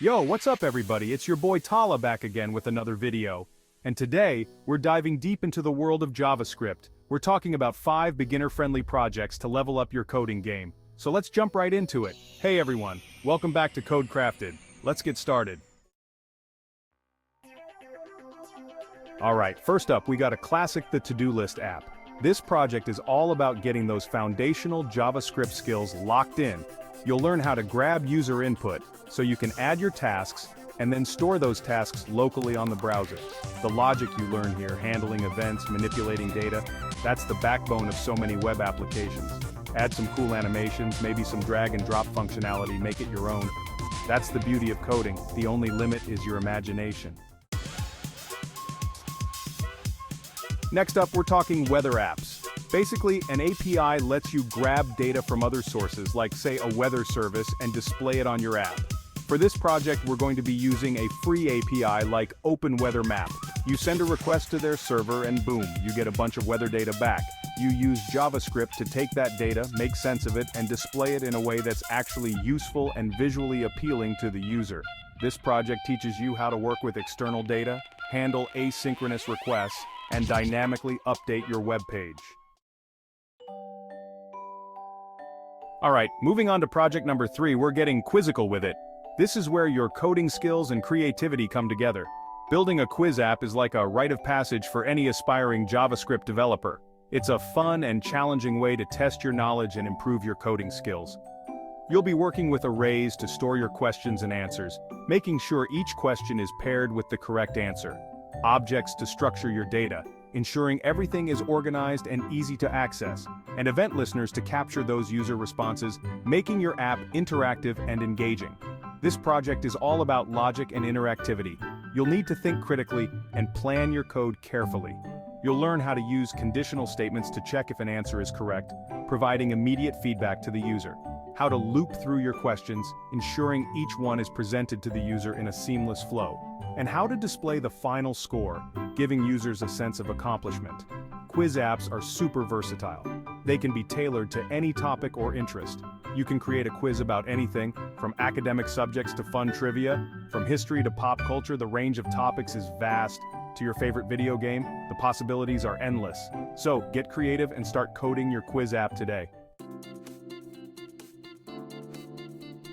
Yo, what's up everybody? It's your boy Tala back again with another video. And today, we're diving deep into the world of JavaScript. We're talking about 5 beginner-friendly projects to level up your coding game. So let's jump right into it. Hey everyone, welcome back to Code Crafted. Let's get started. Alright, first up we got a classic, the to-do list app. This project is all about getting those foundational JavaScript skills locked in. You'll learn how to grab user input, so you can add your tasks, and then store those tasks locally on the browser. The logic you learn here, handling events, manipulating data, that's the backbone of so many web applications. Add some cool animations, maybe some drag and drop functionality, make it your own. That's the beauty of coding, the only limit is your imagination. Next up, we're talking weather apps. Basically, an API lets you grab data from other sources, like say a weather service, and display it on your app. For this project, we're going to be using a free API like Open Weather Map. You send a request to their server and boom, you get a bunch of weather data back. You use JavaScript to take that data, make sense of it, and display it in a way that's actually useful and visually appealing to the user. This project teaches you how to work with external data, handle asynchronous requests, and dynamically update your web page. Alright, moving on to project number 3, we're getting quizzical with it. This is where your coding skills and creativity come together. Building a quiz app is like a rite of passage for any aspiring JavaScript developer. It's a fun and challenging way to test your knowledge and improve your coding skills. You'll be working with arrays to store your questions and answers, making sure each question is paired with the correct answer. Objects to structure your data, ensuring everything is organized and easy to access, and event listeners to capture those user responses, making your app interactive and engaging. This project is all about logic and interactivity. You'll need to think critically and plan your code carefully. You'll learn how to use conditional statements to check if an answer is correct, providing immediate feedback to the user. How to loop through your questions, ensuring each one is presented to the user in a seamless flow. And how to display the final score, giving users a sense of accomplishment. Quiz apps are super versatile. They can be tailored to any topic or interest. You can create a quiz about anything, from academic subjects to fun trivia, from history to pop culture. The range of topics is vast. To your favorite video game, the possibilities are endless. So, get creative and start coding your quiz app today.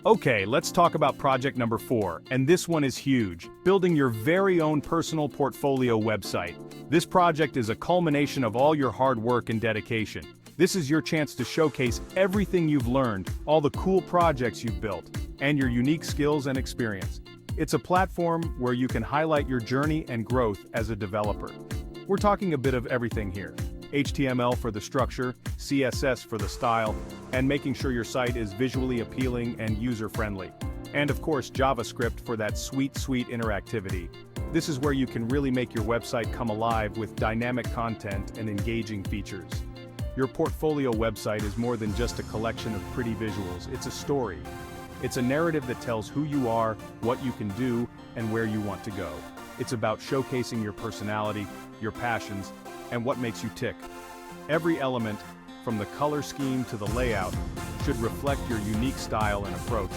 Okay, let's talk about project number 4, and this one is huge, building your very own personal portfolio website. This project is a culmination of all your hard work and dedication. This is your chance to showcase everything you've learned, all the cool projects you've built, and your unique skills and experience. It's a platform where you can highlight your journey and growth as a developer. We're talking a bit of everything here. HTML for the structure, CSS for the style, and making sure your site is visually appealing and user-friendly. And of course, JavaScript for that sweet interactivity. This is where you can really make your website come alive with dynamic content and engaging features. Your portfolio website is more than just a collection of pretty visuals, it's a story. It's a narrative that tells who you are, what you can do, and where you want to go. It's about showcasing your personality, your passions, and what makes you tick. Every element, from the color scheme to the layout, should reflect your unique style and approach.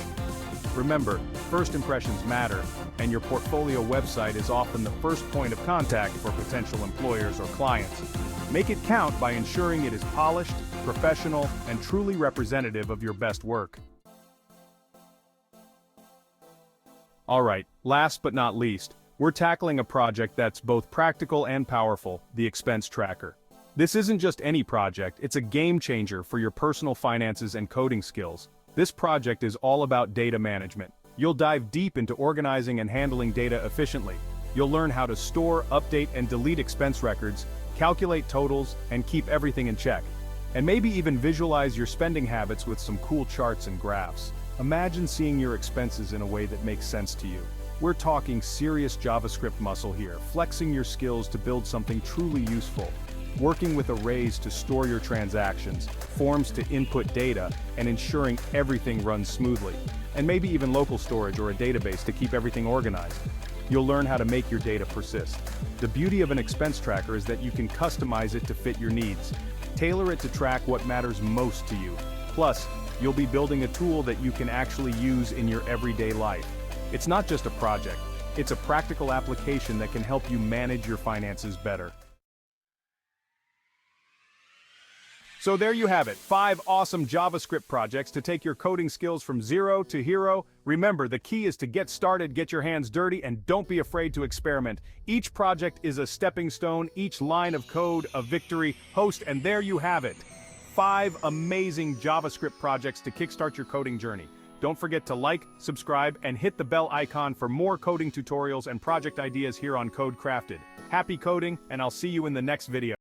Remember, first impressions matter, and your portfolio website is often the first point of contact for potential employers or clients. Make it count by ensuring it is polished, professional, and truly representative of your best work. Alright, last but not least, we're tackling a project that's both practical and powerful, the expense tracker. This isn't just any project, it's a game changer for your personal finances and coding skills. This project is all about data management. You'll dive deep into organizing and handling data efficiently. You'll learn how to store, update, and delete expense records, calculate totals, and keep everything in check. And maybe even visualize your spending habits with some cool charts and graphs. Imagine seeing your expenses in a way that makes sense to you. We're talking serious JavaScript muscle here, flexing your skills to build something truly useful. Working with arrays to store your transactions, forms to input data, and ensuring everything runs smoothly. And maybe even local storage or a database to keep everything organized. You'll learn how to make your data persist. The beauty of an expense tracker is that you can customize it to fit your needs. Tailor it to track what matters most to you. Plus, you'll be building a tool that you can actually use in your everyday life. It's not just a project, it's a practical application that can help you manage your finances better. So there you have it, 5 awesome JavaScript projects to take your coding skills from zero to hero. Remember, the key is to get started, get your hands dirty, and don't be afraid to experiment. Each project is a stepping stone, each line of code a victory. Host, and there you have it. 5 amazing JavaScript projects to kickstart your coding journey. Don't forget to like, subscribe, and hit the bell icon for more coding tutorials and project ideas here on Code Crafted. Happy coding, and I'll see you in the next video.